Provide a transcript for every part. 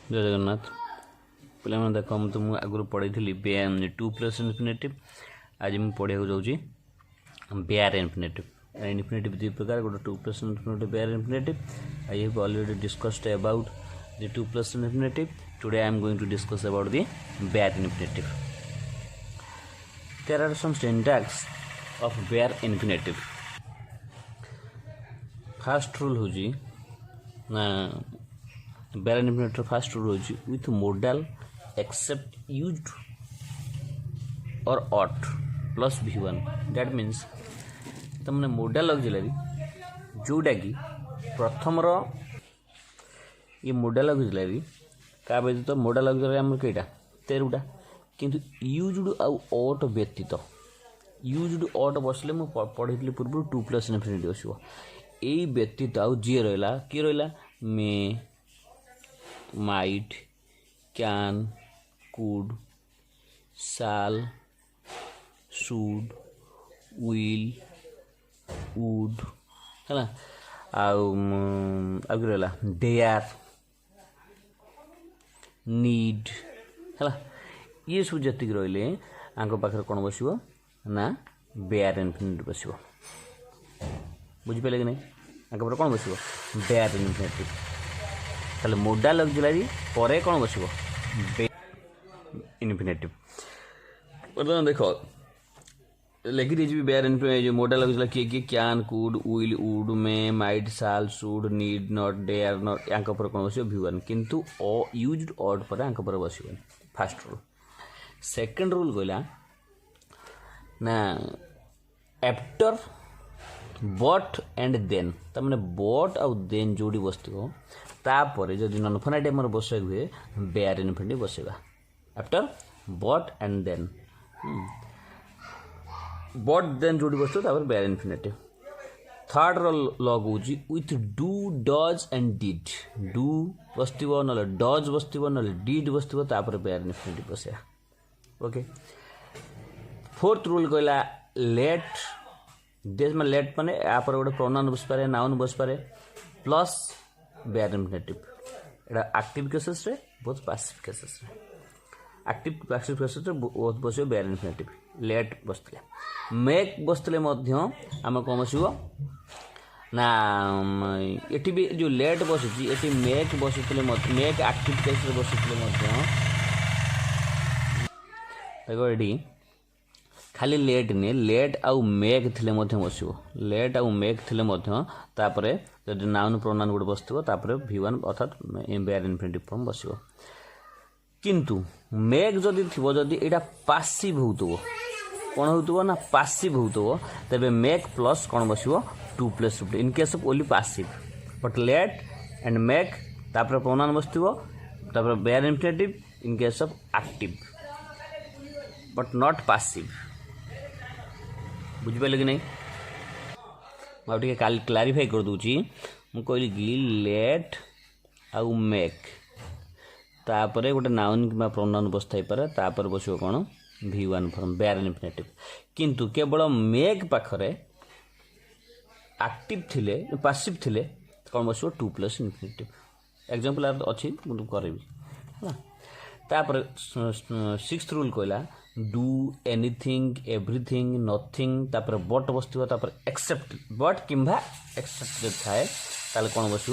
जय जगन्नाथ पे देख मुझे आगुरी पढ़ी टू प्लस इनफिनिटिव आज मुझे पढ़ा जाऊँगी बेयर इनफिनिटिव इनफिनिटिव दु प्रकार गोटे to plus infinitive bare infinitive I have already discussed about the to plus infinitive today I am going to discuss about the bare infinitive there are some syntax of bare infinitive first rule हूँ bare infinitive first rule हूँ with modal except used और ought plus v1 that means तमने modal auxiliary जोटा कि प्रथम ये modal auxiliary का व्यतीत मोडाल ऑक्सिलरी आम कईटा 13टा किंतु यूज्ड आउ ऑट व्यतीत यूज्ड ऑट बसले मुझे पढ़ी पूर्व टू प्लस इनफिनिटी आसो यही व्यतीत आउ जी रहा किए रहा मे माइट कैन कुड साल शुड विल वुड है आगे रहा डेयर नीड है ये सब जी रही पाखे कौन बस ना बेयर इनफिनिटी बस बुझिपारे कि नहीं आगे कौन बस बेयर इनफिनिटी ताले मोडाल ऑक्सिलरी परे कौन बस इनफिनिटिव बर्तमान देख लिखी दीजिए बेयर इनफिनिटिव मोडाल ऑक्सिलरी किए किए can could will would may might shall should need not dare not या कौन बस v1 किंतु यूज्ड ऑड पर पर बस फास्ट रूल सेकेंड रूल कहला ना आफ्टर बट एंड देन तमें बट आउ देन जोड़ी बसो तापर जदि नन फाइनाइट बस हुए बेयर इनफिनिटिव बसवा after but and then but then जोड़ी बस बेयर इनफिनिटिव थर्ड लग हूँ with do does and did do बस ना डज बस ना डिड बस बेयर इनफिनिटिव बसवा ओके फोर्थ रूल कहला लेट देश में लेट माने यहाँ गोटे प्रोनाउन बस पारे नाउन बस पारे प्लस बेयर इनफिनिटिव एटा एक्टिव केसेस रे बहुत पैसिव केसेस रे एक्टिव पैसिव केसेस रे बहुत बस बेयर इनफिनिटिव लेट बसते मेक बसते आम कौन बस ना ये भी जो लेट बसुची ये मेक बसुले मेक एक्टिव केस बसुले देखो ये खाली लेट नहीं लेट आउ मेक थिले बस लेट आउ मेक थिले तापर जदि नाउन प्रोनाउन गोटे बस v1 अर्थात बेयर इनफिनिटिव फॉर्म बस किंतु मेक जदि थी जदि यहाँ पासिव हो कौन हो ना पासिव हो तेरे मेक प्लस कौन बस to plus in case of only passive but let and make तापर प्रोनाउन बस bare infinitive in case of active but not passive बुझिपारे कि नहीं मुझे क्लारीफाई कर दूची मु कहली कि लेट आउ मेक तापर गोटे नाउन कि प्रोनाउन बस थाई पारे तापर बस कौन v1 फॉर्म बेयर इनफिनिटिव किंतु केवल मेक पाखरे एक्टिव थिले पासिव थिले कौन बस टू प्लस इनफिनिटिव एग्जांपल अच्छी मुझे करेबी तापर सिक्स्थ रूल कहला डू एनीथिंग एवरीथिंग नथिंग तापर बट बस एक्सेप्ट बट किंबा एक्सेप्ट जब थाए ताले कौन बस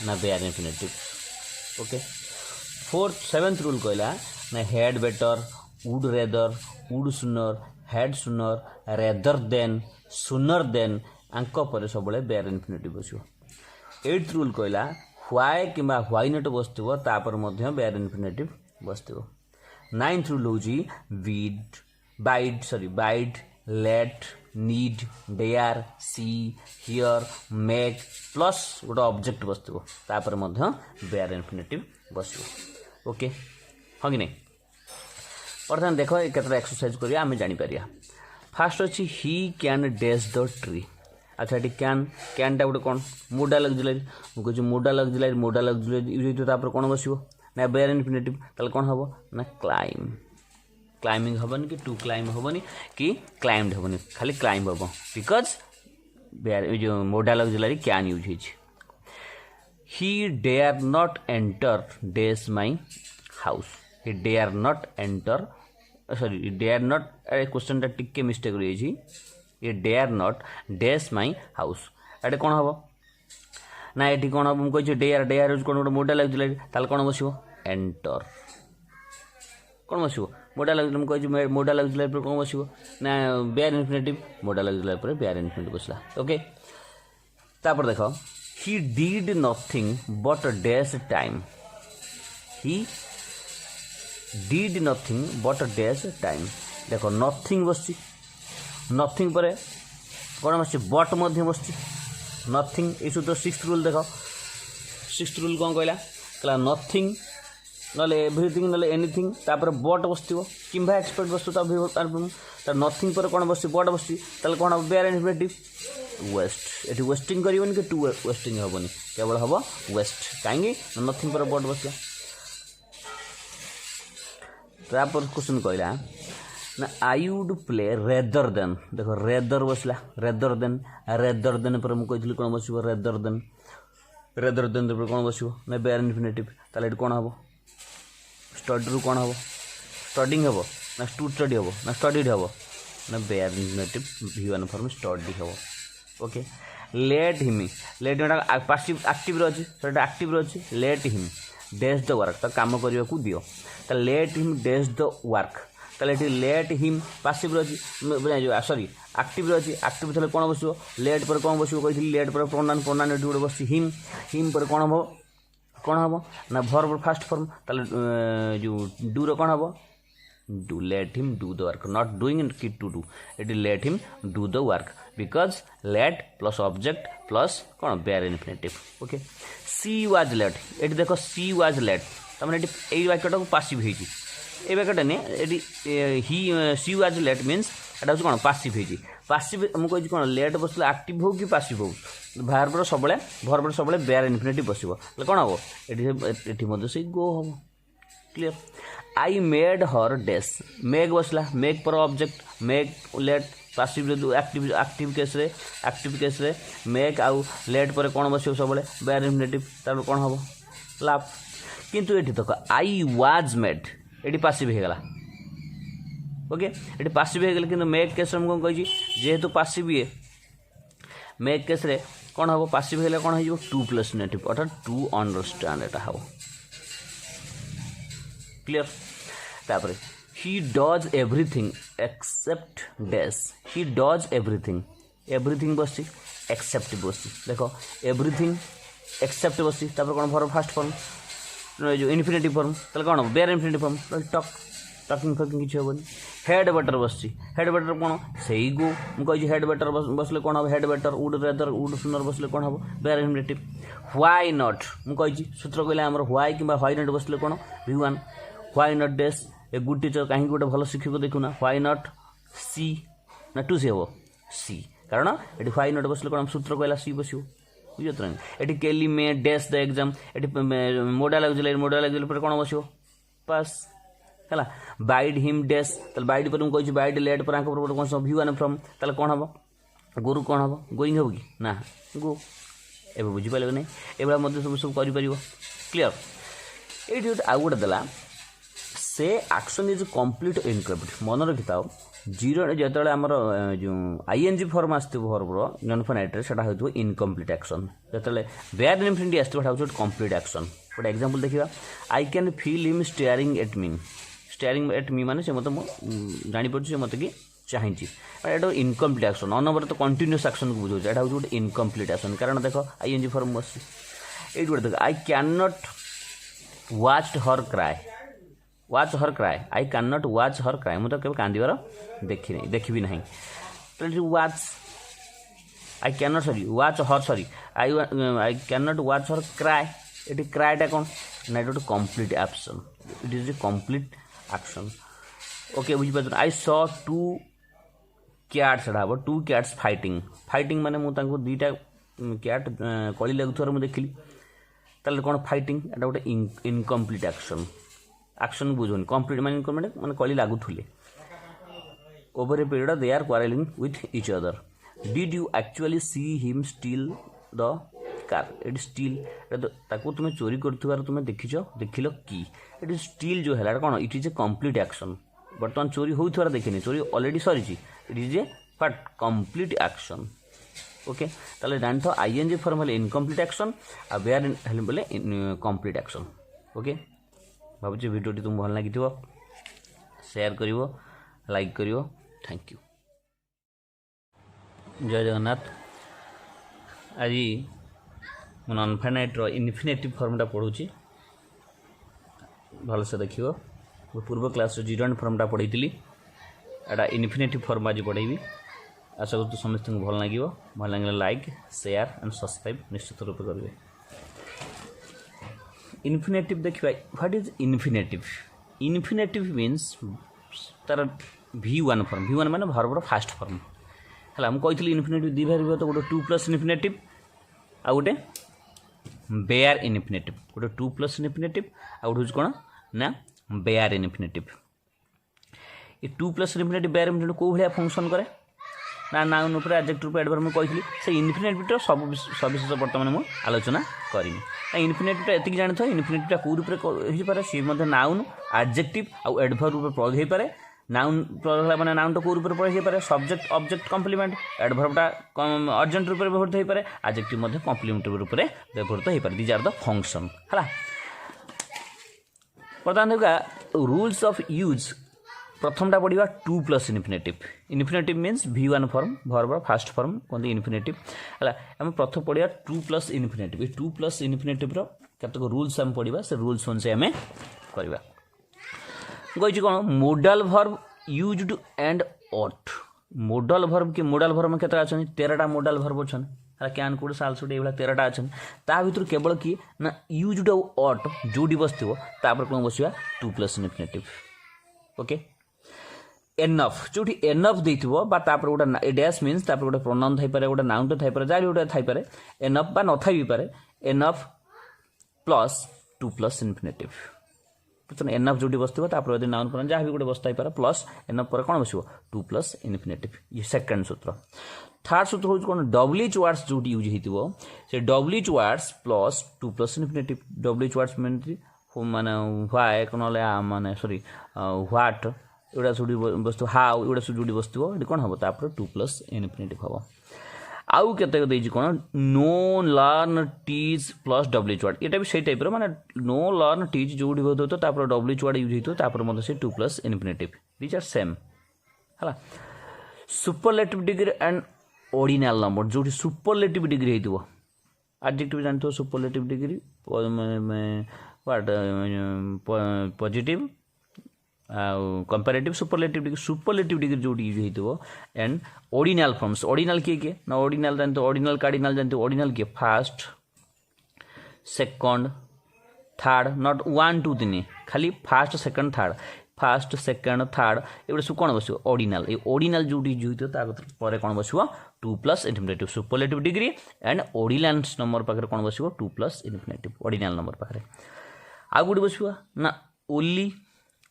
ना bare infinitive okay fourth seventh rule कहला ना had better would rather would sooner had sooner rather than sooner than आंक पर सब बेयर इनफिनिटिव बस एट्थ रूल कहला व्हाई किंबा व्हाई नॉट बस बेयर इनफिनिटिव बस नाइन्थ रूल हूँ वीड bid sorry bid let need dare see hear make plus गोटे ऑब्जेक्ट बस बेयर इनफिनिटिव बस ओके हाँ कि नहीं बर्तमान देख केतटा एक्सरसाइज करिया आमे जानि परिया फास्ट अच्छी he can dash the tree अच्छा ये कैनटा गोटे कौन मोडाल ऑक्सिलरी मुझे मोडाल ऑक्सिलरी यूज हो कौन बस ना बेयर इनफिनिटिव ताले कौन हम ना क्लाइम क्लाइमिंग हेनी कि टू क्लाइम हेनी कि क्लाइम्ड हेनी खाली क्लाइम हम बिकज बेयर जो मोडाल ऑक्सिलरी कैन यूज हो he dare not enter dash my house. He dare not enter sorry dare not question टा टिके मिस्टेक रही छी. ये dare not dash my house एटे कोन हबो ना एटी कोन हबो हम कहि dare dare कोन गोटे मोडा लागले ताल कोन बसिबो एंटर कोन बसिबो मोडा लागले हम कहि मोडा लागले पर कोन बसिबो ना बेयर इन्फिनिटिव मोडा लागले पर बेयर इन्फिनिटिव बसला. ओके तापर देखो he did nothing but dash time. He did nothing but dash time. देखो nothing बसची nothing पर कौन बसची but मध्य बसची nothing इस तो सिक्स्थ रूल देखो सिक्स्थ रूल कौन कहला कहला nothing नले एवरीथिंग नले एनीथिंग तापर but बसथिबो किंबा एक्सपेक्ट बसतो ता nothing पर कौन बसची but बसची ताले कौन हो बेयर इन्फिनिटिव वेस्ट एटी वेस्टिंग करिवनी कि टू वेस्टिंग हबनी केवल हबो वेस्ट काहेकि नथिंग पर बट बसला. तापर क्वेश्चन कहला ना I would play rather than देखो रेदर बसला रेदर देन पर हम कहितली कोन बसिबो रेदर देन पर कोन बसिबो ना बेयर इन्फिनिटिव ताले एटी कोन हबो स्टडी रु कोन हबो स्टडिंग हबो ना टू स्टडी हबो ना स्टडीड हबो ना bare infinitive v1 form study हबो. Okay let him passive active रही है एक्टिव रही let him dash the work तो कम करने को दियो तो let him dash the work तो लेट हिम पासिव रही सॉरी एक्टिव रही एक्टिव थे कौन बस लेट पर कौन बस कही लेट पर प्रोनाउन गोटे बस हिम पर कौन हम ना भर्ब फास्ट फॉर्म जो डू रो कौन हम do let him do the work not doing and kid to do it let him do the work because let plus object plus कौन bare infinitive. Okay she was late eighty देखो she was late तमने eighty एई वाक्यटा को passive हेची ए वाक्यटा ने eighty he she was late means एटा कौन passive हेची passive हम कहि कौन लेट बसले एक्टिव हो कि पासिव हो वर्ब रो सबले bare infinitive बसिबो कौन हो एटी मधे से go हो. Clear I made her dash make बसला मेक पर object make let passive active case रे मेक आउ लेट पर कौन बस सब बेयर इन्फिनिटिव तार कौन हम लाभ किंतु एटी देखो I was made eighty passive हो गला. ओके एटी पासिव हो गला किंतु मेक केस हम कौन कहि जेहेतु पासिव ये मेक केस रे कौन हम पासिव हो कौन हो टू प्लस नेटिव अर्थात टू अंडरस्टैंड एटा हम. क्लियर तापर he does everything except dash he does everything बस except बस देखो everything except बस तापर कौन फॉर्म फास्ट फॉर्म जो इन्फिनिटिव फॉर्म तले कौन बेयर इन्फिनिटिव फॉर्म टॉकिंग किसी हेनी हेड बेटर बस हेड बेटर कौन से गो मुझे हेड बेटर बसले कौन हम head better would rather would सुनर बसले कौन हम बेयर इन्फिनिटिव. व्हाई नॉट मुझे सूत्र कहले आमर व्हाई कि व्हाई नॉट बसले कौन v1 why not dash a good teacher कहीं गोटे भल शिक्षक देखुना व्हाई नॉट सी ना टू सी हम सी कारण ये व्हाई नॉट बसले कौन सूत्र कहला सी बस बुझे ना ये केली मे डैश द एग्जाम ये मोडा लगे पर कौन बस पास है बाइड हिम डैश बाइड पर मुझे बाइड लेट पर कौन सब v1 फ्रॉम ताले कौन हम गोरु कौन हम गोइंग हम कि ना गो ए बुझीपारे ना ये मत सब कर. क्लीयर ये आउ गोटे देला से एक्शन इज कंप्लीट इनकम्प्लीट मन रखी था जीरो जो आमर जो आईएनजी फॉर्म आसर्बर नॉन फाइनाइट से हो इनकम्प्लीट एक्शन जो बेयर इन्फिनिटी आसो कंप्लीट एक्शन. गोटे एग्जांपल देखा I can feel him staring at me माने से मत जापर से मत कि चाहिए एटा इनकम्प्लीट एक्शन अनबर तो कंटिन्यूअस एक्शन को बुझे यहाँ हूँ गोटे इनकम्प्लीट एक्शन कारण देख आईएनजी फॉर्म बस ये गोटे देख I can not watch her cry I can not watch her cry मुझे केवल कांदार देखी ना तो watch I can not sorry watch her sorry I can not watch her cry ये क्राएटा कौन ना गोटे complete action it is a complete action. Okay बुझीपार आई सॉ टू कैट्स हम टू कैट्स फाइटिंग माने मुझे दुईटा कैट कली लगुवर मुझे देखिली ताले कौन फाइटिंग एटा गोटे इनकम्प्लीट एक्शन बुझुनि कंप्लीट माने इनकम्प्लीट माने कली लागुले over a period they are quarreling with each other. Did you actually see him steal the car एट स्टील ताको तुम चोरी कर तुम देखिल की एट स्टील जो है कौन it is a complete action बर्तमान चोरी होथार देखिए चोरी ऑलरेडी सरी it is A what complete action okay ताले जान थो आईएनजी फॉर्म हेले इनकम्प्लीट एक्शन आ वेयर हेले बोले कंप्लीट एक्शन ओके भाबुची वीडियोटी तुम भल लगी शेयर करिवो लाइक करिवो थैंक यू जय जगन्नाथ आज मैं नॉनफाइनाइट इनफिनिटिव फॉर्मटा पढ़ुची भलसे देखियो पूर्व क्लास जिरोंड फॉर्मटा पढ़ी एटा इनफिनिटिव फॉर्म आज पढ़ेबी आशा करते समस्त को भल लगे लाइक शेयर एंड सब्सक्राइब निश्चित रूप करेंगे इनफिनिटिव देखिए what is infinitive infinitive means तार V1 फॉर्म V1 माने वर्बर फास्ट फॉर्म है मुझे इनफिनिटिव दी भाई तो गोटे 2 प्लस इनफिनिटिव आ गोटे बेयर इनफिनिटिव गोटे 2 प्लस इनफिनिटिव आ गोटे हूँ कौन ना बेयर इनफिनिटिव ये 2 प्लस इनफिनिटिव बेयर इनफिनिटिव कौ भाया फंक्शन करे ना नाउन उपर एडजेक्टिव उपर एडवर्ब में कही से इनफिनिटिव सब सविशेष बर्तमान मुझे आलोचना करी इनफिनिटिव एति जानी था इनफिनिटिव कौ रूप हो सी नाउन एडजेक्टिव आउ एडवर्ब रूप प्रयोग हो पाए नाउन प्रयोग मैंने नाउन तो कौ रूप प्रयोग हो पाए सब्जेक्ट ऑब्जेक्ट कम्प्लीमेंट एडवर्बटा अर्जेंट रूप व्यवहृत हो पाए एडजेक्टिव कम्प्लीमेंटरी रूप व्यवहृत हो पाए दीज आर द फंक्शन है बर्तमान देखा रूल्स ऑफ यूज प्रथमटा पढ़ा 2 plus infinitive infinitive means V1 form वर्बर फास्ट फॉर्म कहते इनफिनिटिव है आम प्रथम पढ़ा 2 प्लस इनफिनिटिव 2 प्लस इनफिनिटिव केतक रूल्स आम पढ़ा से रूल्स अनुसार आम करवा कही कौन modal verb used and ought modal verb कि मोडाल वर्ब में केत अच्छा 13टा मोडाल वर्ब अच्छा है कैन कोड साल सुट ये 13टा अच्छा ता भर केवल किए ना यूज्ड ऑट जोड़ी बसो कौन बसवा 2 प्लस इनफिनिटिव ओके एनफ जो एनफ देथिबो बा तापर गोटे डैश मीन्स तापर गोटे प्रोनाउन थाई पारे गोटे नाउन थाई पारे जहाँ भी गोटे थाई पारे एनफ बा न थाई भी पारे एनफ प्लस 2 प्लस इनफिनिटिव बुझे एनफ जो बसो तापर यदि नाउन प्रोनाउन जहाँ भी गोटे बस पारे प्लस एनफ पर कौन बसो 2 प्लस इनफिनिटिव ये सेकंड सूत्र थर्ड सूत्र हूँ कौन डब्ल्यूएच वार्ड्स जो यूज हो से WH words plus 2 plus infinitive WH words माने व्हाई ना माने सॉरी व्हाट एटा सुड़ी बस्तु हाउ एटा सुड़ी बसो ये कौन हम तापर 2 प्लस इनफिनिटिव हम आउ केतक देछि कौन नो लर्न टीज प्लस डब्ल्यूएच वार्ड एटा भी सही टाइप माने नो लर्न टीज जो होतो तो तापर डब्ल्यूएच वार्ड यूज होतो तापर मतलब से 2 plus infinitive these are same हला superlative degree and ordinal number जो सुपरलेटिव डिग्री हेतु एडजेक्टिव जानतो superlative degree what positive comparative superlative degree जो यूज हो एंड ऑर्डिनल फॉर्म्स ऑर्डिनल किए ना ऑर्डिनल जानते ऑर्डिनल कार्डिनल जानते ऑर्डिनल किए फर्स्ट सेकंड थर्ड नॉट 1 2 3 खाली फर्स्ट सेकंड थर्ड ये सब कौन बस ऑर्डिनल ये ऑर्डिनल जो यूज हो कौन बस 2 plus infinitive superlative degree and ordinal number पाखे कौन बस 2 प्लस इनफिनिटिव ऑर्डिनल नंबर पाखे आउ गोटे बस ना ओली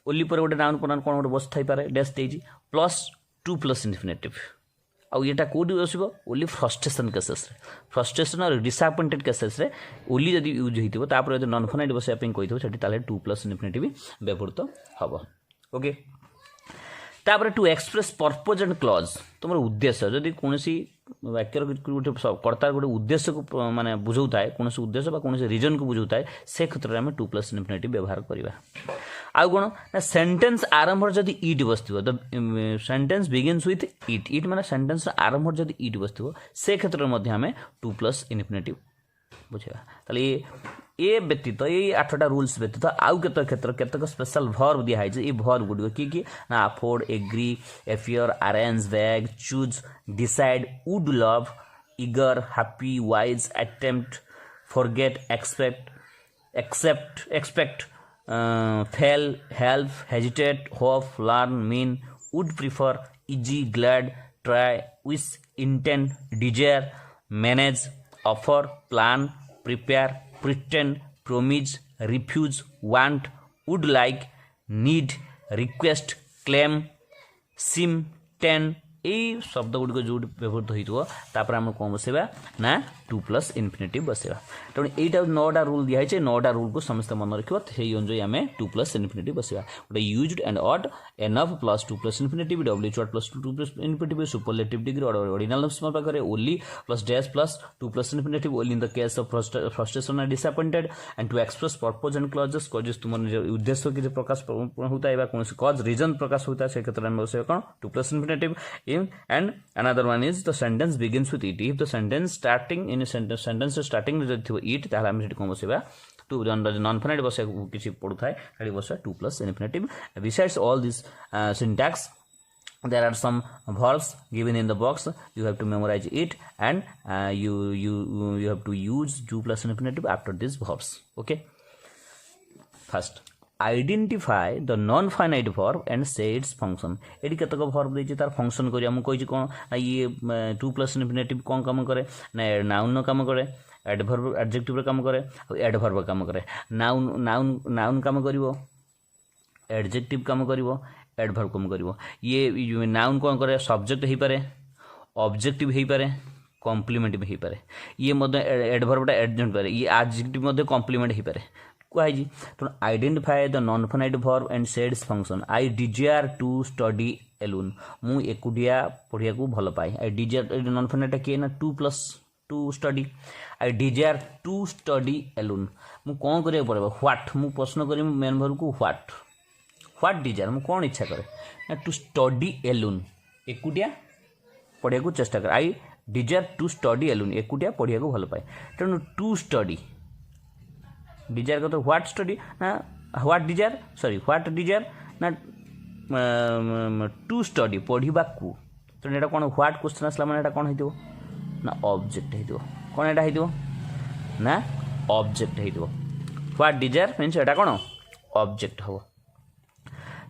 ओली पर गोटे नाउन प्रोनाउन कौन गोटे बस थाई डैश देजी प्लस 2 प्लस इनफिनिटिव आउ ये कौटी बसो ओली फ्रस्ट्रेशन केसेस फ्रस्ट्रेशन और डिसअपॉइंटेड केसेस ओली जब यूज होता है नॉन फाइनाइट बसाई कही 2 प्लस इनफिनिटिव व्यवहृत हम ओके तापर to express purpose and clause तुम उद्देश्य जदि कौन वाक्यर गोटे कर्तार गोटे उद्देश्य को माने बुझाऊए कौन उद्देश्य कौन रिजन को बुझाऊए से क्षेत्र में 2 प्लस इनफिनिटिव व्यवहार करवा आउ कौन ना सेंटेंस आरंभ जदि इट बसो the sentence begins with it माने सेंटेंस आरंभ जदि इट बसो से क्षेत्र में आम 2 प्लस इनफिनिटिव बुझेगा ताले ये व्यतीत ये 8टा रूल्स व्यतीत आउ केतक क्षेत्र केतक स्पेशल वर्ब दिखाई ये वर्ब गुड किए ना afford agree appear arrange beg choose decide would love eager happy wise attempt forget expect fail help hesitate hope learn mean would prefer easy glad try wish intend desire manage offer plan prepare pretend promise refuse want would like need request claim seem tend यही शब्द गुड़िक जो व्यवहृत hopper आम कौन बसवा ना to plus infinitive बसवा तेणु यहीटा 9टा rule दिखाई 9टा रूल को समस्त मन रखिए से अनुजाई आम टू प्लस इनफिनिटिव बसवा गोटे used and odd enough plus to plus infinitive W short plus to plus infinitive superlative degree ordinal पाखे only plus dash plus to plus infinitive only in the case of frustration and disappointed and to express purpose and clauses causes तुम उद्देश्य किसी प्रकाश होता है कौन कज reason प्रकाश होता है से क्षेत्र में बसवा कौन to plus infinitive and another one is the sentence begins with it if the sentence starting in a sentence starting with it ताहले हम सेठी कोन बसेबा टू नॉन फाइनाइट बसे किसी पड़ू थाए खाली बसे to plus infinitive besides all this syntax there are some verbs given in the box you have to memorize it and you have to use to plus infinitive after these verbs okay first identify the non finite verb and से its function ये केतक verb देती तार function करिया मु कहि कोन ये to plus infinitive कौन काम करे ना नाउन काम करे एडवर्ब एडजेक्टिव रे काम करे एडवर्ब काम करे नाउन नाउन नाउन काम करिवो एडजेक्टिव काम करिवो एडवर्ब काम करिवो ये नाउन कौन करे सब्जेक्ट हे पारे ऑब्जेक्टिव हे पारे कॉम्प्लीमेंट भी हे पारे ये मध्य एडवर्बटा एडजेक्टिव पारे ये एडजेक्टिव मध्य कॉम्प्लीमेंट हे पारे कहुई तेणु identify the non finite verb and its function I desire to study alone मु एकुटिया पढ़िया को भल पाए आई डिजायर नॉन फाइनाइट किए ना to plus to study I desire to study alone मु कौन करिया पड़े व्हाट मु प्रश्न करी मेन वर्ब को व्हाट डिजायर मु कौन इच्छा करे ना टू स्टडी एलोन एकुटिया पढ़िया को चेष्टा कर I desire to study alone एकुटिया पढ़िया को भल पाए तेणु टू स्टडी डिजायर का तो व्हाट स्टडी ना what desire sorry what desire ना टू स्टडी पढ़ा को तेणु यहाँ कौन व्हाट क्वेश्चन आसला मैंने कौन हो ना ऑब्जेक्ट हो कौन यहाँ हो ना ऑब्जेक्ट हो व्हाट डिजायर मीन्स यहाँ कौन ऑब्जेक्ट हम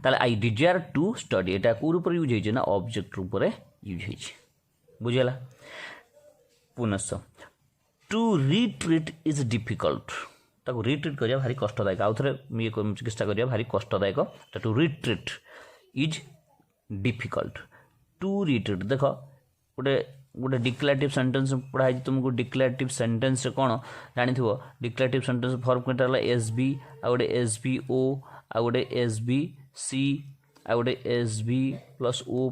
ताले आई डिजायर टू स्टडी यहाँ कौ रूप यूज हो ना ऑब्जेक्ट रूप यूज हो बुझीगला पुनश्च टू रिट्रीट इज डिफिकल्ट ताको रिट्रीट करिया भारी कष्टदायक आउ थे ये चिकित्सा करिया भारी कष्टदायक to retreat is difficult to retreat देख गोटे गोटे डिक्लेरेटिव सेंटेंस पढ़ाई तुमको डिक्लेरेटिव सेंटेंस कौन जानी डिक्लेरेटिव सेंटेंस फॉर्म केटा एस बी आ गोटे एस बी ओ आ गोटे एस बी सी आ गोटे एस बी प्लस ओ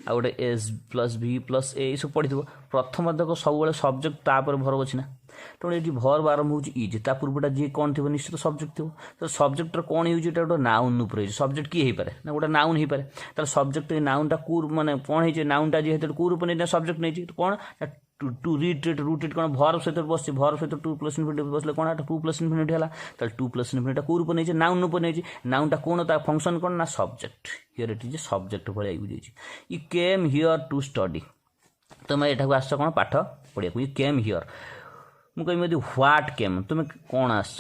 आ गोटे एस प्लस बी प्लस ए सब पढ़ी प्रथम देख सब सब्जेक्ट तापर भर अच्छी ना तेणु ये भर्ब आरंभ हो इज ता पूर्वटा जी कौन थी निश्चित सब्जेक्ट थो तो सब्जेक्टर कौन यूज गोटे नाउन उपर सब्जेक्ट किए हो पाए ना गोटे नाउन हो पाए सब्जेक्ट नाउनटा कौ माने कौन हो नाउनटा जेहेतु कौ रूप नहीं सब्जेक्ट नहीं तो कौन टू रिट्रीट रूटेड कौन भर्ब सहित बस भर्ब सहित टू प्लस इनफिनिटिव बसले कौन टू प्लस इनफिनिटिव है टू प्लस इनफिनिट कौ रूप नहीं नाउन रूप नहीं नाउनटा कौन ता फंक्शन कौन ना subject here it is subject भाई use you came here to study तुम यहाँ आस कौन पाठ पढ़िया यू केम हियर मुझे ह्वाट केम तुम कौन आस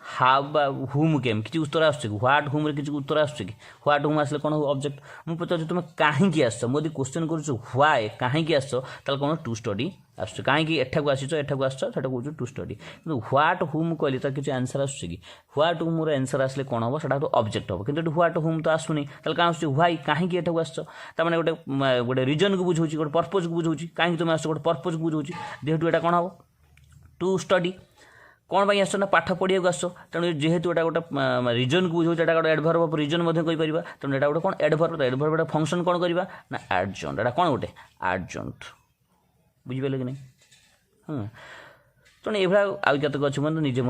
हाउ बा हुम केम किसी उत्तर आस ह्वाट हुम किसी उत्तर आस ह्वाट हुम आसले कौन ऑब्जेक्ट मुझे पचार तुम कहीं आस मुझे क्वेश्चन कर ह्वाए कहीं आस कौन टू स्टडी आस कहीं एठाक आस कहूँ टू स्टडी ह्वाट हुम कहली तो किसी आंसर आस ह्वाट हुम आंसर आसले कौन हम से ऑब्जेक्ट हम कि ह्वाट हुम तो आसुनी क्या आस ह्वाई कहीं एठाक आस मैंने गोटे गोटे रिजन को बुझाऊँ गोटे पर्पज को बुझाऊँ कहीं तुम आस गोटे पर्पज को बुझाऊँ जेहेतु यहाँ कौन हम टू स्टडी कौन पाई आस ना पाठ पढ़िया को आस तेणु जेहेतु एटा गोटे रिजन को बुझाऊँ एटा गोटे एडभर्ब ऑफ रिजन कहीपर तेणु एटा गोटे कौन एडभर्ब एडभर्ब फंक्शन कौन करवा ना एडजंट एटा कौन गोटे एडजंट बुझिपारे कि नहीं हाँ तेणु ये आउ केतक अच्छे मतलब निजे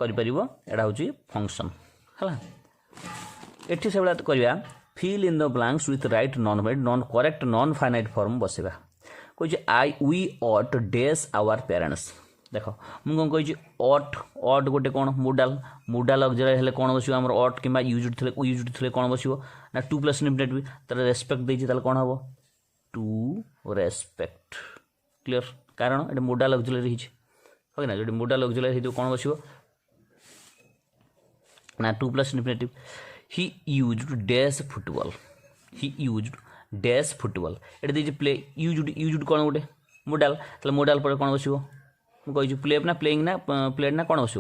करें हूँ फंक्शन है ये से भाया करवा fill in the blanks with right non correct non finite form बसवा कही I we ought days our parents देख मुझे कौन कही ऑट गोटे कौन मोडाल अक्सिलरी कौन बस आम ऑट कि यूज्ड थे कौन बस ना टू प्लस इनफिनिटिव तार रेस्पेक्ट देती कौन हम टू रेस्पेक्ट क्लीयर कारण ये मोडाल अक्सिलरी है ना जो मोडाल अक्सिलरी हो कौन बस ना to plus infinitive he used dash football he used dash football ये देखिए प्ले यूज्ड कौन गोटे मोडाल मोडाल पर कौन बस मुझे प्ले ना प्लेइंग ना प्लेड ना कौन बस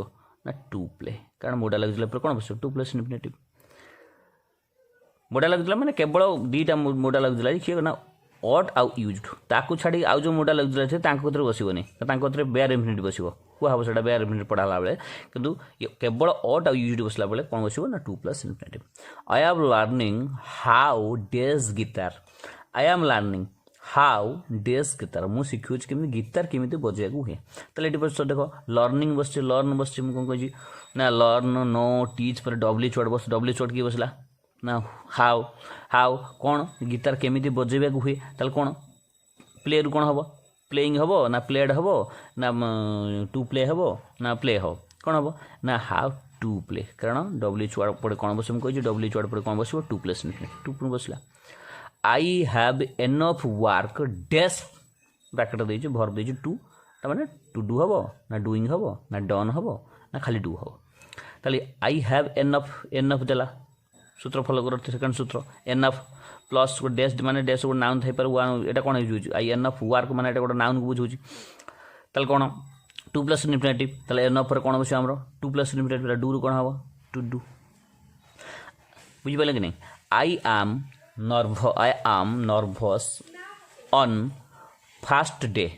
ना टू प्ले कारण मोडाल अक्सिलरी पर कौन बस टू प्लस इनफिनिटिव मोडाल अक्सिलरी मैंने केवल दीटा मोडाल अक्सिलरी किए ना ऑट आउ यूज्ड ताकू छाड़ी आउ जो मोडाल ऑक्सिलरी अच्छे तांको कतरे बसिबनी तांको कतरे बेयर इन्फिनिटिव बसिबो को हबो सेटा बेयर इन्फिनिटिव पढ़ाला बेले किंतु केवल ऑट आउ यूज्ड बसला बेले कोन बसिबो ना 2 plus infinitive I am learning how days guitar I am learning how days guitar मु शिखुच केमि गिटार केमिति बजाय को हुए तले एटी बस देखो लर्निंग बस लर्न बस मु कोन कहि ना लर्न नो टीच पर डब्ल्यू चोड बस डब्ल्यू चोड की बसला ना हाउ हाउ कौन गिटार केमिति बजेबा को हुए ताल कौन प्ले रु कौन हबो प्लेइंग हबो ना प्लेड हबो ना टू प्ले हबो ना प्ले हो कौन हबो ना हाउ टू प्ले कारण डब्ल्यू चोड पड़े कौन बस कहि डब्ल्यू चोड पड़े कौन बसबो 2 प्लस इन्फिनिटी 2 बसला I have enough work dash bracket देछि भर देछि 2 त माने टू डू हबो ना डूइंग हबो ना डन हबो ना खाली डू हबो ताली आई हैव एनफ देला सूत्र फॉलो कर सेकंड सूत्र एनफ प्लस डैश माने डैश को नाउन थाई पर one Etah cone use I enough work माने एटा को नाउन को बुझौची तल कोन 2 प्लस इन्फिनिटिव तले एनफ पर कोन बसे हमरो 2 प्लस इन्फिनिटिव डू रु कोन हबो टू डू बुझि पाले कि नहीं I am nervous on first day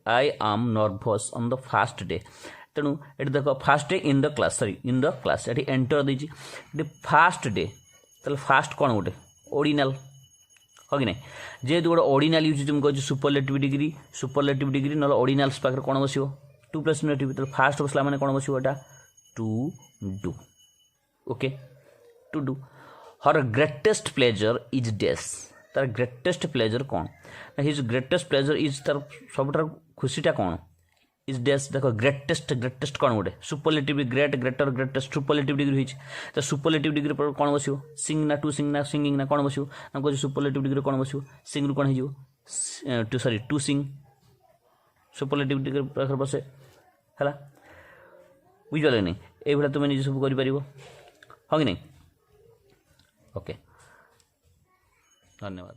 I am nervous on the first day तेणु ये देख fast day in the class sorry in the class ये एंटर देछि फास्ट डे तले फास्ट कौन गोटे ऑर्डिनल हो कि नहीं जेहेतु गोटे ऑर्डिनल यूज तुम कह सुपरलेटिव डिग्री ना ऑर्डिनल्स पाखे कौन बसो 2 प्लस इन्फिनिटिव तले फास्ट बसला माने कौन बसो एटा to do okay to do her greatest pleasure is this तार ग्रेटेस्ट प्लेजर कौन ना हिज ग्रेटेस्ट प्लेजर इज तार सबठार खुशीटा कौन इज डेस देखो ग्रेटेस्ट कौन गोटे superlative great greater greatest superlative degree होइछ तो सुपरलेटिव डिग्री पर कौन बसियो सिंग ना टू सिंग ना सिंगिंग ना कौन बसियो ना कह सुपरलेटिव डिग्री कौन बसियो सिंग रु कौन हो to sorry to sing superlative degree पाखर बसे हला बुझिपारे नहीं ए भला तुम निजे सब करि परिबो हो कि नहीं ओके धन्यवाद।